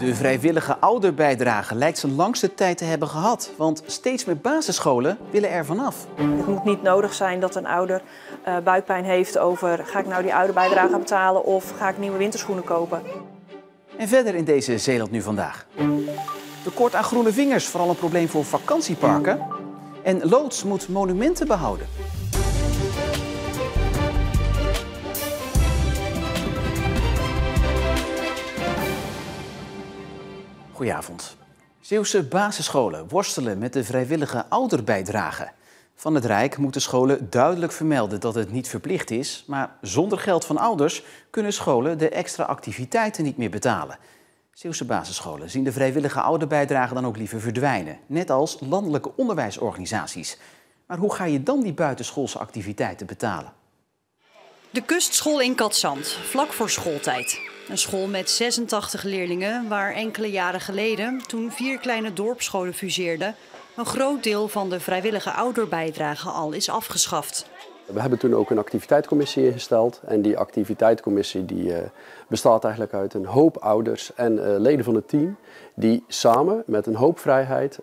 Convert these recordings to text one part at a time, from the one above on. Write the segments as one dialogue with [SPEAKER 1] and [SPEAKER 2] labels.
[SPEAKER 1] De vrijwillige ouderbijdrage lijkt zijn langste tijd te hebben gehad. Want steeds meer basisscholen willen er vanaf.
[SPEAKER 2] Het moet niet nodig zijn dat een ouder buikpijn heeft over... ga ik nou die ouderbijdrage betalen of ga ik nieuwe winterschoenen kopen?
[SPEAKER 1] En verder in deze Zeeland Nu Vandaag. Tekort aan groene vingers, vooral een probleem voor vakantieparken. En loods moet monumenten behouden. Goedenavond. Zeeuwse basisscholen worstelen met de vrijwillige ouderbijdrage. Van het Rijk moeten scholen duidelijk vermelden dat het niet verplicht is. Maar zonder geld van ouders kunnen scholen de extra activiteiten niet meer betalen. Zeeuwse basisscholen zien de vrijwillige ouderbijdrage dan ook liever verdwijnen. Net als landelijke onderwijsorganisaties. Maar hoe ga je dan die buitenschoolse activiteiten betalen?
[SPEAKER 3] De kustschool in Katzand, vlak voor schooltijd. Een school met 86 leerlingen waar enkele jaren geleden, toen 4 kleine dorpsscholen fuseerden, een groot deel van de vrijwillige ouderbijdrage al is afgeschaft.
[SPEAKER 4] We hebben toen ook een activiteitscommissie ingesteld. En die activiteitscommissie bestaat eigenlijk uit een hoop ouders en leden van het team die samen met een hoop vrijheid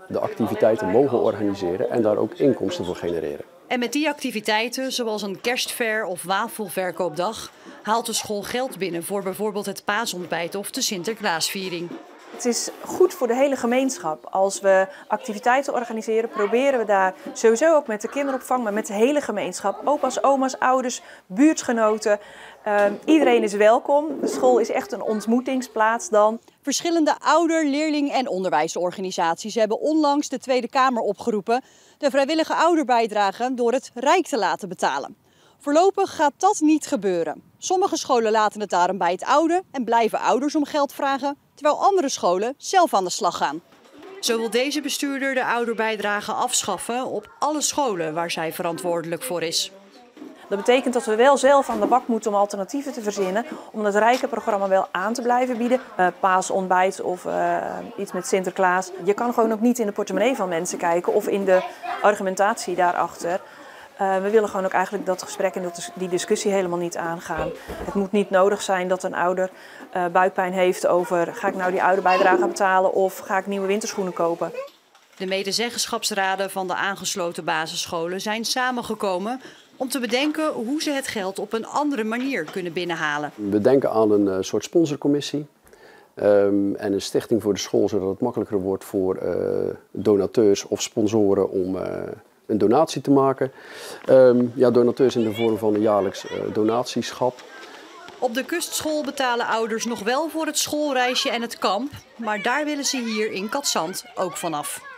[SPEAKER 4] de activiteiten mogen organiseren en daar ook inkomsten voor genereren.
[SPEAKER 3] En met die activiteiten, zoals een kerstfair of wafelverkoopdag, haalt de school geld binnen voor bijvoorbeeld het paasontbijt of de Sinterklaasviering.
[SPEAKER 2] Het is goed voor de hele gemeenschap. Als we activiteiten organiseren, proberen we daar sowieso ook met de kinderopvang, maar met de hele gemeenschap, opa's, oma's, ouders, buurtgenoten. Iedereen is welkom. De school is echt een ontmoetingsplaats dan.
[SPEAKER 3] Verschillende ouder-, leerling- en onderwijsorganisaties hebben onlangs de Tweede Kamer opgeroepen de vrijwillige ouderbijdrage door het Rijk te laten betalen. Voorlopig gaat dat niet gebeuren. Sommige scholen laten het daarom bij het oude en blijven ouders om geld vragen, terwijl andere scholen zelf aan de slag gaan. Zo wil deze bestuurder de ouderbijdrage afschaffen op alle scholen waar zij verantwoordelijk voor is.
[SPEAKER 2] Dat betekent dat we wel zelf aan de bak moeten om alternatieven te verzinnen, om het rijke programma wel aan te blijven bieden. Paasontbijt of iets met Sinterklaas. Je kan gewoon ook niet in de portemonnee van mensen kijken of in de argumentatie daarachter. We willen gewoon ook eigenlijk dat gesprek en die discussie helemaal niet aangaan. Het moet niet nodig zijn dat een ouder buikpijn heeft over... ga ik nou die ouderbijdrage betalen of ga ik nieuwe winterschoenen kopen?
[SPEAKER 3] De medezeggenschapsraden van de aangesloten basisscholen zijn samengekomen om te bedenken hoe ze het geld op een andere manier kunnen binnenhalen.
[SPEAKER 4] We denken aan een soort sponsorcommissie en een stichting voor de school, zodat het makkelijker wordt voor donateurs of sponsoren om een donatie te maken. Donateurs in de vorm van een jaarlijks donatieschap.
[SPEAKER 3] Op de kustschool betalen ouders nog wel voor het schoolreisje en het kamp, maar daar willen ze hier in Katzand ook vanaf.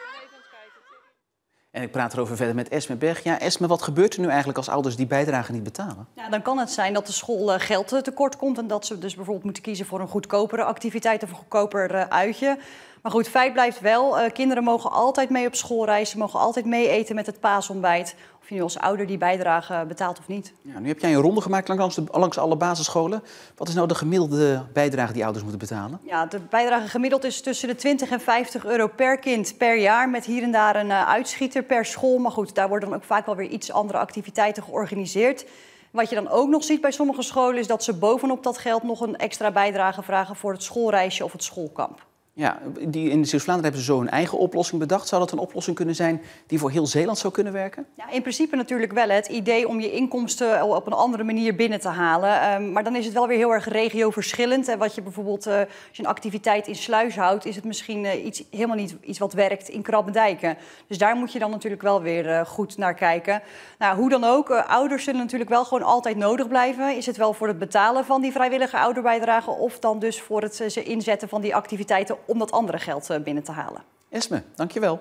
[SPEAKER 1] En ik praat erover verder met Esme Berg. Ja, Esme, wat gebeurt er nu eigenlijk als ouders die bijdrage niet betalen?
[SPEAKER 3] Ja, dan kan het zijn dat de school geld tekort komt en dat ze dus bijvoorbeeld moeten kiezen voor een goedkopere activiteit of een goedkoper uitje. Maar goed, feit blijft wel, kinderen mogen altijd mee op schoolreizen, mogen altijd mee eten met het paasontbijt. Of je nu als ouder die bijdrage betaalt of niet.
[SPEAKER 1] Ja, nu heb jij een ronde gemaakt langs alle basisscholen. Wat is nou de gemiddelde bijdrage die ouders moeten betalen?
[SPEAKER 3] Ja, de bijdrage gemiddeld is tussen de 20 en 50 euro per kind per jaar. Met hier en daar een uitschieter per school. Maar goed, daar worden dan ook vaak wel weer iets andere activiteiten georganiseerd. Wat je dan ook nog ziet bij sommige scholen is dat ze bovenop dat geld nog een extra bijdrage vragen voor het schoolreisje of het schoolkamp.
[SPEAKER 1] Ja, in Zeeuws-Vlaanderen hebben ze zo een eigen oplossing bedacht. Zou dat een oplossing kunnen zijn die voor heel Zeeland zou kunnen werken?
[SPEAKER 3] Ja, in principe natuurlijk wel. Het idee om je inkomsten op een andere manier binnen te halen. Maar dan is het wel weer heel erg regioverschillend. En wat je bijvoorbeeld, als je een activiteit in Sluis houdt, is het misschien helemaal niet iets wat werkt in Krabbedijken. Dus daar moet je dan natuurlijk wel weer goed naar kijken. Nou, hoe dan ook, ouders zullen natuurlijk wel gewoon altijd nodig blijven. Is het wel voor het betalen van die vrijwillige ouderbijdrage of dan dus voor het ze inzetten van die activiteiten om dat andere geld binnen te halen.
[SPEAKER 1] Esme, dankjewel.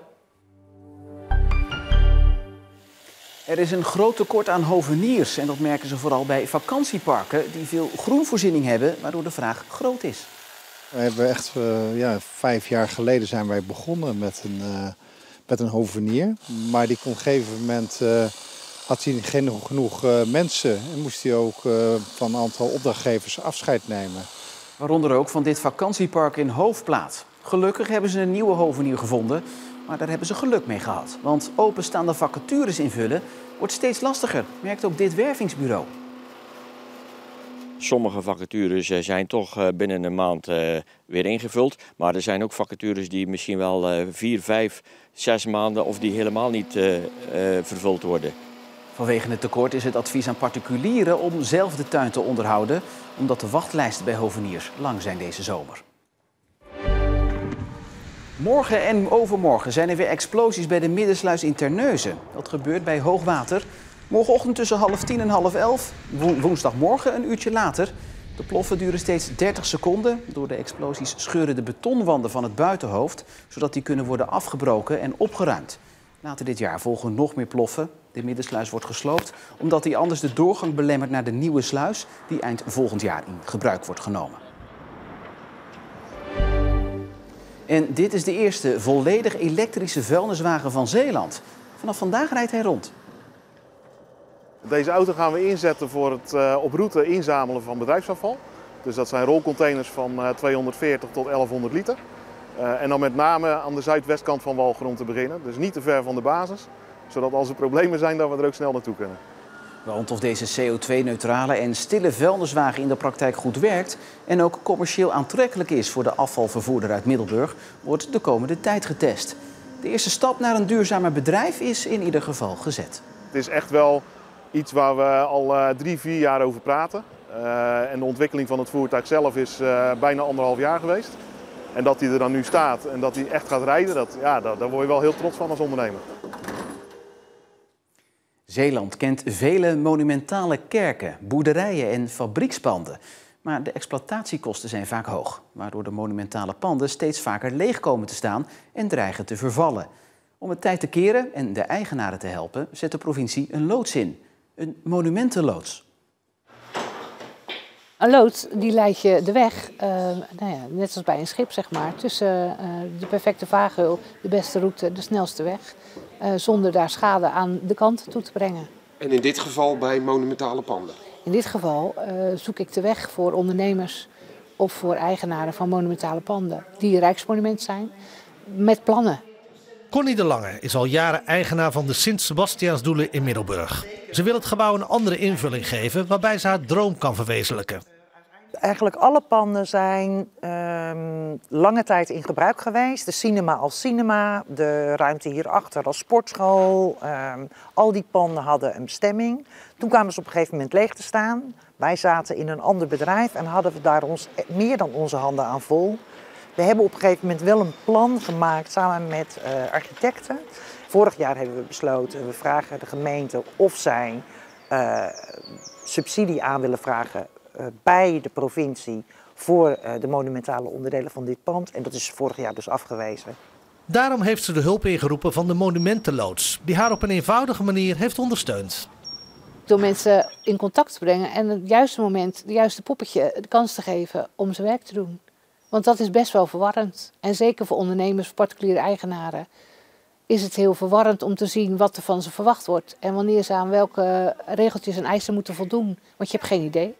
[SPEAKER 1] Er is een groot tekort aan hoveniers en dat merken ze vooral bij vakantieparken die veel groenvoorziening hebben, waardoor de vraag groot is.
[SPEAKER 5] We hebben echt 5 jaar geleden zijn wij begonnen met een hovenier, maar die kon op een gegeven moment had hij geen genoeg mensen en moest hij ook van een aantal opdrachtgevers afscheid nemen.
[SPEAKER 1] Waaronder ook van dit vakantiepark in Hoofdplaat. Gelukkig hebben ze een nieuwe hovenier gevonden, maar daar hebben ze geluk mee gehad. Want openstaande vacatures invullen wordt steeds lastiger, merkt ook dit wervingsbureau.
[SPEAKER 6] Sommige vacatures zijn toch binnen een maand weer ingevuld. Maar er zijn ook vacatures die misschien wel 4, 5, 6 maanden of die helemaal niet vervuld worden.
[SPEAKER 1] Vanwege het tekort is het advies aan particulieren om zelf de tuin te onderhouden, omdat de wachtlijsten bij hoveniers lang zijn deze zomer. Morgen en overmorgen zijn er weer explosies bij de Middensluis in Terneuzen. Dat gebeurt bij hoogwater. Morgenochtend tussen 10:30 en 11:30. Woensdagmorgen een uurtje later. De ploffen duren steeds 30 seconden. Door de explosies scheuren de betonwanden van het buitenhoofd, zodat die kunnen worden afgebroken en opgeruimd. Later dit jaar volgen nog meer ploffen. De Middensluis wordt gesloopt omdat die anders de doorgang belemmert naar de nieuwe sluis die eind volgend jaar in gebruik wordt genomen. En dit is de eerste volledig elektrische vuilniswagen van Zeeland. Vanaf vandaag rijdt hij rond.
[SPEAKER 7] Deze auto gaan we inzetten voor het op route inzamelen van bedrijfsafval. Dus dat zijn rolcontainers van 240 tot 1100 liter. En dan met name aan de zuidwestkant van Walcheren te beginnen. Dus niet te ver van de basis. Zodat als er problemen zijn, dat we er ook snel naartoe kunnen.
[SPEAKER 1] Want of deze CO2-neutrale en stille vuilniswagen in de praktijk goed werkt en ook commercieel aantrekkelijk is voor de afvalvervoerder uit Middelburg, wordt de komende tijd getest. De eerste stap naar een duurzamer bedrijf is in ieder geval gezet.
[SPEAKER 7] Het is echt wel iets waar we al 3, 4 jaar over praten. En de ontwikkeling van het voertuig zelf is bijna 1,5 jaar geweest. En dat hij er dan nu staat en dat hij echt gaat rijden, daar word je wel heel trots van als ondernemer.
[SPEAKER 1] Zeeland kent vele monumentale kerken, boerderijen en fabriekspanden. Maar de exploitatiekosten zijn vaak hoog, waardoor de monumentale panden steeds vaker leeg komen te staan en dreigen te vervallen. Om het tijd te keren en de eigenaren te helpen, zet de provincie een loods in. Een monumentenloods.
[SPEAKER 8] Een loods die leidt je de weg, net als bij een schip zeg maar, tussen de perfecte vaargeul, de beste route, de snelste weg. Zonder daar schade aan de kant toe te brengen.
[SPEAKER 9] En in dit geval bij monumentale panden?
[SPEAKER 8] In dit geval zoek ik de weg voor ondernemers of voor eigenaren van monumentale panden die rijksmonument zijn, met plannen.
[SPEAKER 10] Connie de Lange is al jaren eigenaar van de Sint-Sebastiaansdoelen in Middelburg. Ze wil het gebouw een andere invulling geven waarbij ze haar droom kan verwezenlijken.
[SPEAKER 11] Eigenlijk alle panden zijn lange tijd in gebruik geweest. De cinema als cinema, de ruimte hierachter als sportschool. Al die panden hadden een bestemming. Toen kwamen ze op een gegeven moment leeg te staan. Wij zaten in een ander bedrijf en hadden we daar meer dan onze handen aan vol. We hebben op een gegeven moment wel een plan gemaakt samen met architecten. Vorig jaar hebben we besloten, we vragen de gemeente of zij subsidie aan willen vragen bij de provincie voor de monumentale onderdelen van dit pand. En dat is vorig jaar dus afgewezen.
[SPEAKER 10] Daarom heeft ze de hulp ingeroepen van de monumentenloods, die haar op een eenvoudige manier heeft ondersteund.
[SPEAKER 8] Door mensen in contact te brengen en op het juiste moment, de juiste poppetje de kans te geven om zijn werk te doen. Want dat is best wel verwarrend. En zeker voor ondernemers, voor particuliere eigenaren, is het heel verwarrend om te zien wat er van ze verwacht wordt. En wanneer ze aan welke regeltjes en eisen moeten voldoen. Want je hebt geen idee.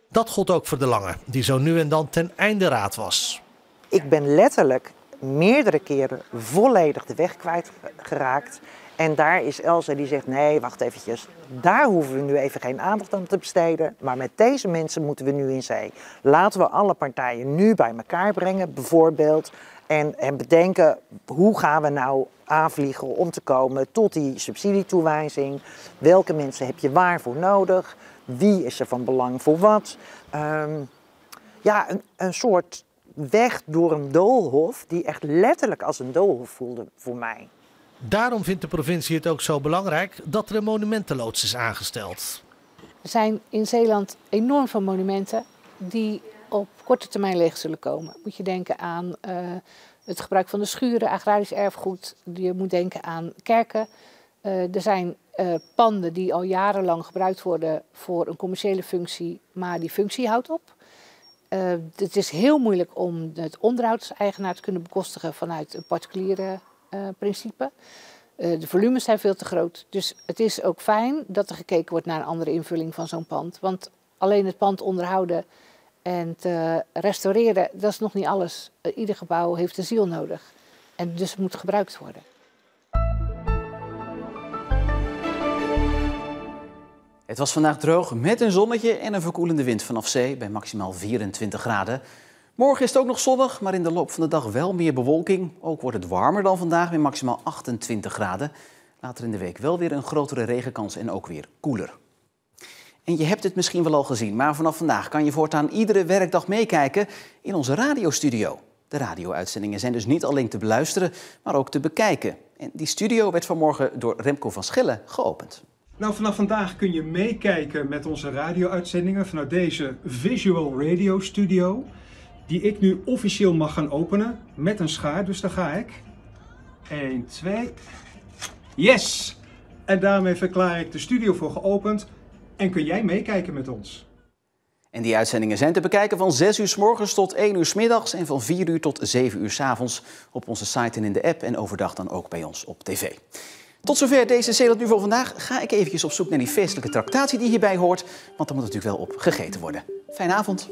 [SPEAKER 10] Dat gold ook voor de Lange, die zo nu en dan ten einde raad was.
[SPEAKER 11] Ik ben letterlijk meerdere keren volledig de weg kwijtgeraakt. En daar is Elsa die zegt, nee, wacht eventjes. Daar hoeven we nu even geen aandacht aan te besteden. Maar met deze mensen moeten we nu in zee. Laten we alle partijen nu bij elkaar brengen, bijvoorbeeld. En bedenken, hoe gaan we nou aanvliegen om te komen tot die subsidietoewijzing? Welke mensen heb je waarvoor nodig? Wie is er van belang voor wat? Een soort weg door een doolhof die echt letterlijk als een doolhof voelde voor mij.
[SPEAKER 10] Daarom vindt de provincie het ook zo belangrijk dat er een monumentenloods is aangesteld.
[SPEAKER 8] Er zijn in Zeeland enorm veel monumenten die op korte termijn leeg zullen komen. Moet je denken aan het gebruik van de schuren, agrarisch erfgoed. Je moet denken aan kerken. Er zijn panden die al jarenlang gebruikt worden voor een commerciële functie, maar die functie houdt op. Het is heel moeilijk om het onderhoudseigenaar te kunnen bekostigen vanuit een particuliere principe. De volumes zijn veel te groot. Dus het is ook fijn dat er gekeken wordt naar een andere invulling van zo'n pand. Want alleen het pand onderhouden en te restaureren, dat is nog niet alles. Ieder gebouw heeft een ziel nodig. En dus het moet gebruikt worden.
[SPEAKER 1] Het was vandaag droog met een zonnetje en een verkoelende wind vanaf zee bij maximaal 24 graden. Morgen is het ook nog zonnig, maar in de loop van de dag wel meer bewolking. Ook wordt het warmer dan vandaag met maximaal 28 graden. Later in de week wel weer een grotere regenkans en ook weer koeler. En je hebt het misschien wel al gezien, maar vanaf vandaag kan je voortaan iedere werkdag meekijken in onze radiostudio. De radio-uitzendingen zijn dus niet alleen te beluisteren, maar ook te bekijken. En die studio werd vanmorgen door Remco van Schelle geopend.
[SPEAKER 12] Nou, vanaf vandaag kun je meekijken met onze radio-uitzendingen vanuit deze Visual Radio Studio, die ik nu officieel mag gaan openen met een schaar. Dus daar ga ik. 1, 2. Yes! En daarmee verklaar ik de studio voor geopend en kun jij meekijken met ons.
[SPEAKER 1] En die uitzendingen zijn te bekijken van 6 uur 's morgens tot 1 uur 's middags en van 4 uur tot 7 uur 's avonds op onze site en in de app en overdag dan ook bij ons op tv. Tot zover deze Zeeland Nu voor vandaag. Ga ik eventjes op zoek naar die feestelijke tractatie die hierbij hoort, want er moet natuurlijk wel op gegeten worden. Fijne avond.